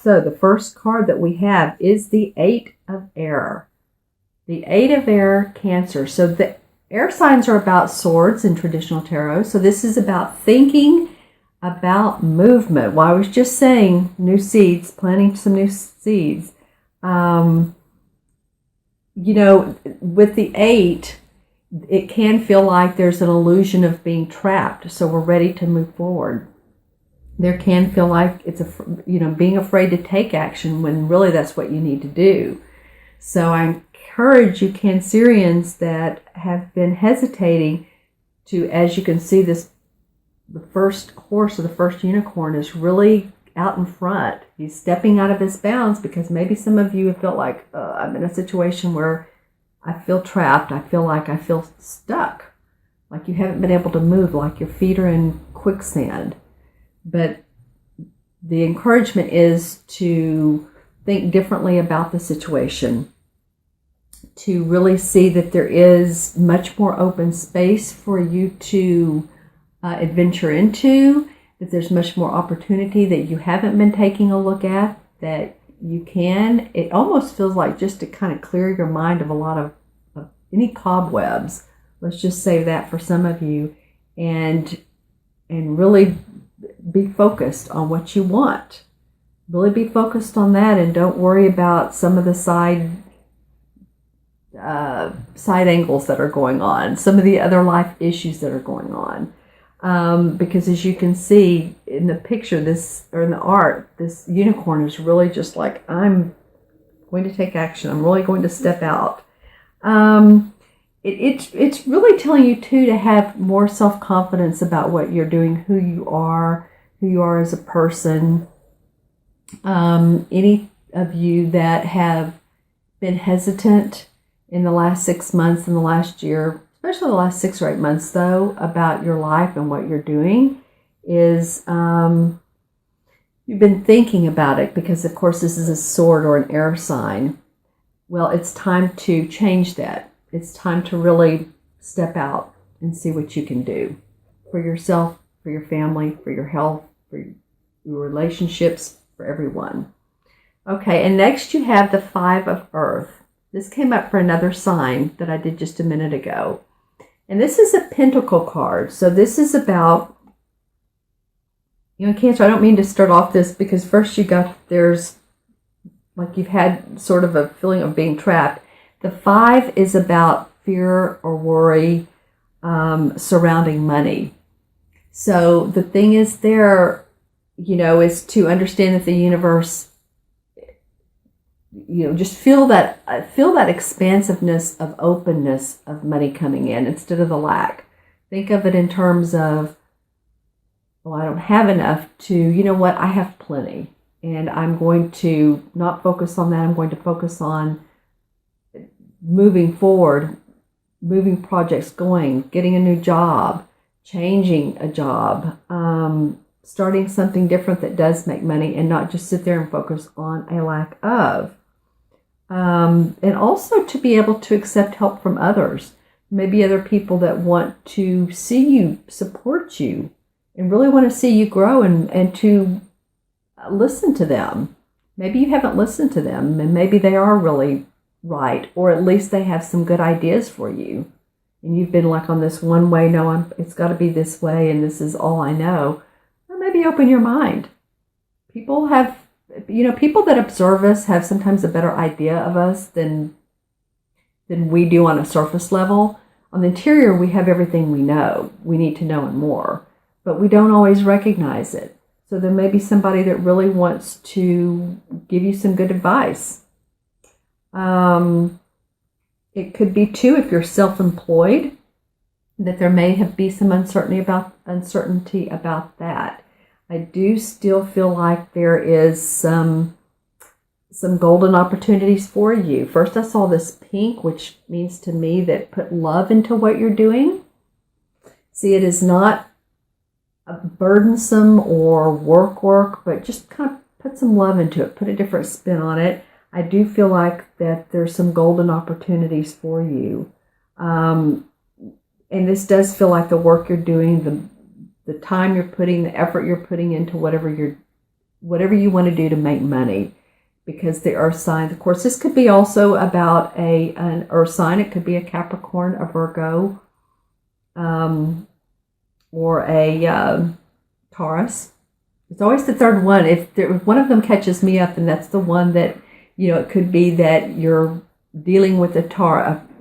So the first card that we have is the Eight of Air. The Eight of Air, Cancer. So the air signs are about swords in traditional tarot. So this is about thinking about movement. Well, I was just saying new seeds, planting some new seeds. With the 8, it can feel like there's an illusion of being trapped. So we're ready to move forward. There can feel like it's being afraid to take action when really that's what you need to do. So I encourage you Cancerians that have been hesitating to, as you can see, the first horse or the first unicorn is really out in front. He's stepping out of his bounds because maybe some of you have felt like I'm in a situation where I feel trapped. I feel stuck, like you haven't been able to move, like your feet are in quicksand. But the encouragement is to think differently about the situation, to really see that there is much more open space for you to adventure into, that there's much more opportunity that you haven't been taking a look at, that you can. It almost feels like just to kind of clear your mind of a lot of any cobwebs. Let's just say that for some of you, and really be focused on what you want. Really be focused on that, and don't worry about some of the side angles that are going on, some of the other life issues that are going on. Because as you can see in the picture, in the art, this unicorn is really just like, I'm going to take action. I'm really going to step out. It's really telling you too to have more self-confidence about what you're doing, who you are as a person. Any of you that have been hesitant in the last 6 months, in the last year, especially the last 6 or 8 months though, about your life and what you're doing, is you've been thinking about it, because of course this is a sword or an air sign. Well, it's time to change that. It's time to really step out and see what you can do for yourself, for your family, for your health, for your relationships, for everyone. Okay, and next you have the Five of Earth. This came up for another sign that I did just a minute ago. And this is a pentacle card. So this is about, Cancer, I don't mean to start off this, because first there's like you've had sort of a feeling of being trapped. The 5 is about fear or worry surrounding money. So the thing is there, is to understand that the universe, just feel that expansiveness of openness of money coming in instead of the lack. Think of it in terms of, well, I don't have enough to, I have plenty. And I'm going to not focus on that. I'm going to focus on moving forward, moving projects going, getting a new job, changing a job, starting something different that does make money, and not just sit there and focus on a lack of. And also to be able to accept help from others. Maybe other people that want to see you, support you, and really want to see you grow, and to listen to them. Maybe you haven't listened to them, and maybe they are really right, or at least they have some good ideas for you. And you've been like on this one way, no, it's got to be this way, and this is all I know. Or maybe open your mind. People that observe us have sometimes a better idea of us than we do on a surface level. On the interior, we have everything we know. We need to know and more, but we don't always recognize it. So there may be somebody that really wants to give you some good advice. It could be too, if you're self-employed, that there may be some uncertainty about that. I do still feel like there is some golden opportunities for you. First, I saw this pink, which means to me that put love into what you're doing. See, it is not burdensome or work, but just kind of put some love into it, put a different spin on it. I do feel like that there's some golden opportunities for you. And this does feel like the work you're doing, the time you're putting, the effort you're putting into whatever you're whatever you want to do to make money, because the earth signs, of course, this could be also about an earth sign. It could be a Capricorn, a Virgo, or a Taurus. It's always the third one. If one of them catches me up, then that's the one that, it could be that you're dealing with a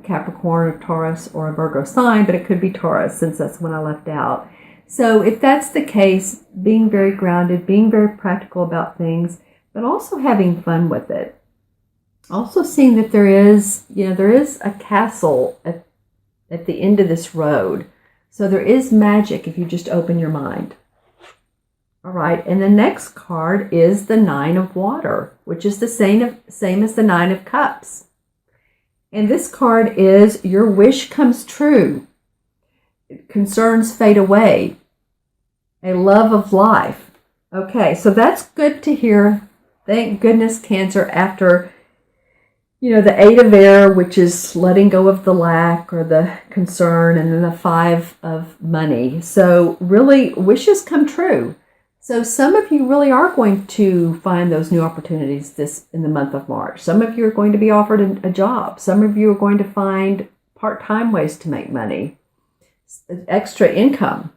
Capricorn, a Taurus, or a Virgo sign, but it could be Taurus, since that's one I left out. So if that's the case, being very grounded, being very practical about things, but also having fun with it. Also seeing that there is a castle at the end of this road. So there is magic if you just open your mind. All right, and the next card is the Nine of Water, which is the same as the Nine of Cups. And this card is your wish comes true. Concerns fade away. A love of life. Okay, so that's good to hear. Thank goodness, Cancer, after, the Eight of Air, which is letting go of the lack or the concern, and then the Five of Money. So really, wishes come true. So some of you really are going to find those new opportunities in the month of March. Some of you are going to be offered a job. Some of you are going to find part-time ways to make money, extra income.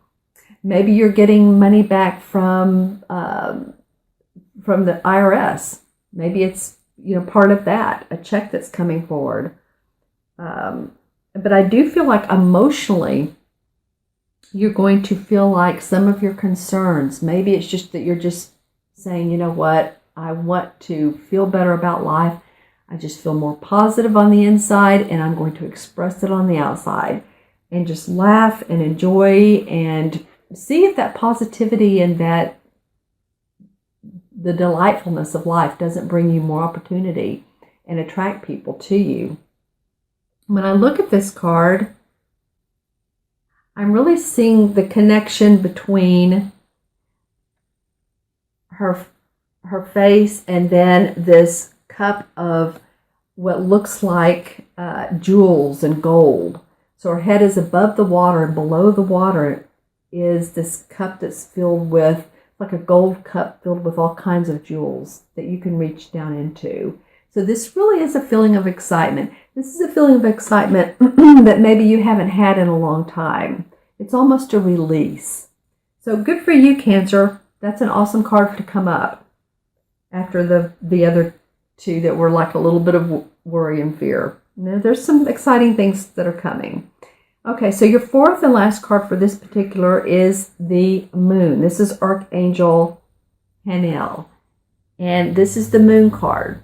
Maybe you're getting money back from the IRS. Maybe it's part of that, a check that's coming forward. But I do feel like emotionally, you're going to feel like some of your concerns, maybe it's just that you're just saying, you know what, I want to feel better about life. I just feel more positive on the inside, and I'm going to express it on the outside, and just laugh and enjoy and see if that positivity and that the delightfulness of life doesn't bring you more opportunity and attract people to you. When I look at this card, I'm really seeing the connection between her face and then this cup of what looks like jewels and gold. So her head is above the water, and below the water is this cup that's filled with, like a gold cup filled with all kinds of jewels that you can reach down into. So this really is a feeling of excitement. This is a feeling of excitement that maybe you haven't had in a long time. It's almost a release. So good for you, Cancer. That's an awesome card to come up after the other two that were like a little bit of worry and fear. Now, there's some exciting things that are coming. Okay, so your fourth and last card for this particular is the Moon. This is Archangel Haniel, and this is the Moon card.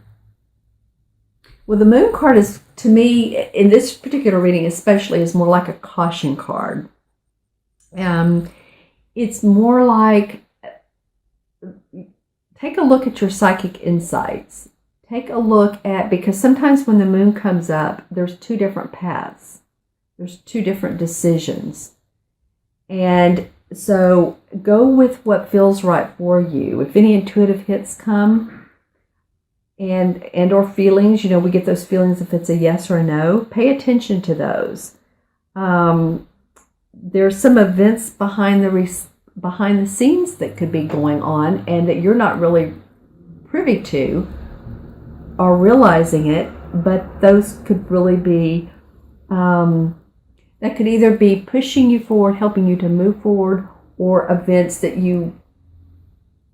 Well, the Moon card is, to me, in this particular reading especially, is more like a caution card. It's more like, take a look at your psychic insights. Take a look at, because sometimes when the moon comes up, there's two different paths. There's two different decisions. And so go with what feels right for you. If any intuitive hits come and or feelings, we get those feelings if it's a yes or a no, pay attention to those. There's some events behind the scenes that could be going on and that you're not really privy to or realizing it, but those could really be, that could either be pushing you forward, helping you to move forward, or events that you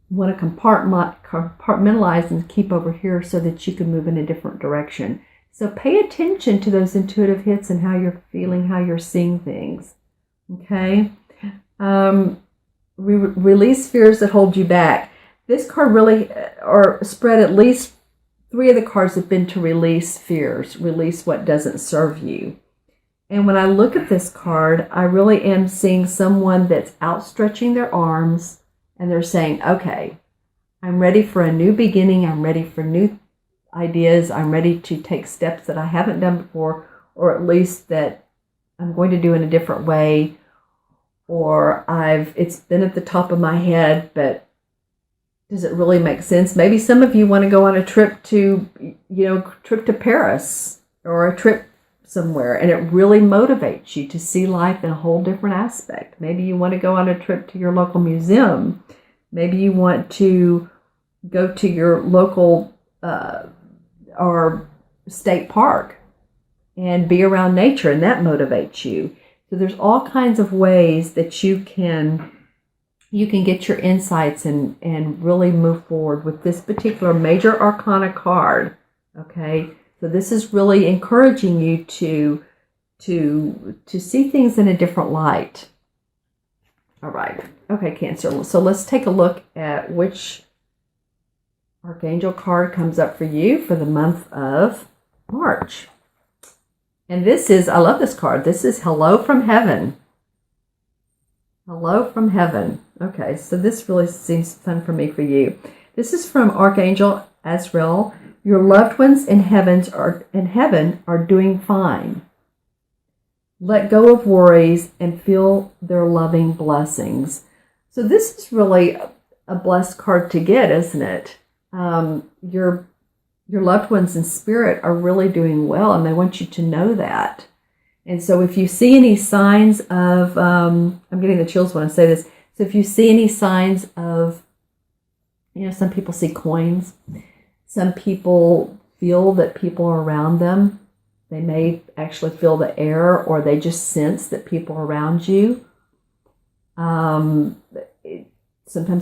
want to compartmentalize and keep over here so that you can move in a different direction. So pay attention to those intuitive hits and how you're feeling, how you're seeing things. Okay? Release fears that hold you back. This card really, or spread at least 3 of the cards have been to release fears, release what doesn't serve you. And when I look at this card, I really am seeing someone that's outstretching their arms and they're saying, okay, I'm ready for a new beginning. I'm ready for new ideas. I'm ready to take steps that I haven't done before, or at least that I'm going to do in a different way. Or it's been at the top of my head, but does it really make sense? Maybe some of you want to go on a trip to Paris or a trip somewhere, and it really motivates you to see life in a whole different aspect. Maybe you want to go on a trip to your local museum. Maybe you want to go to your local or state park and be around nature, and that motivates you. So there's all kinds of ways that you can get your insights and really move forward with this particular major arcana card. Okay, so this is really encouraging you to see things in a different light. All right. Okay, Cancer. So let's take a look at which Archangel card comes up for you for the month of March. And this is, I love this card. This is Hello from Heaven. Hello from Heaven. Okay, so this really seems fun for me for you. This is from Archangel Azrael. Your loved ones in heaven are doing fine. Let go of worries and feel their loving blessings. So this is really a blessed card to get, isn't it? Your loved ones in spirit are really doing well, and they want you to know that. And so if you see any signs of, I'm getting the chills when I say this. So if you see any signs of, some people see coins. Some people feel that people are around them. They may actually feel the air, or they just sense that people are around you. Sometimes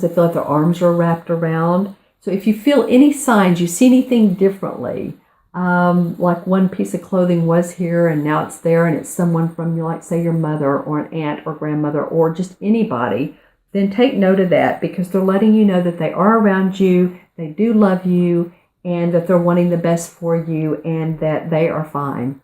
they feel like their arms are wrapped around. So if you feel any signs, you see anything differently, like one piece of clothing was here and now it's there, and it's someone from, like, say, your mother or an aunt or grandmother or just anybody, then take note of that, because they're letting you know that they are around you, they do love you, and that they're wanting the best for you, and that they are fine.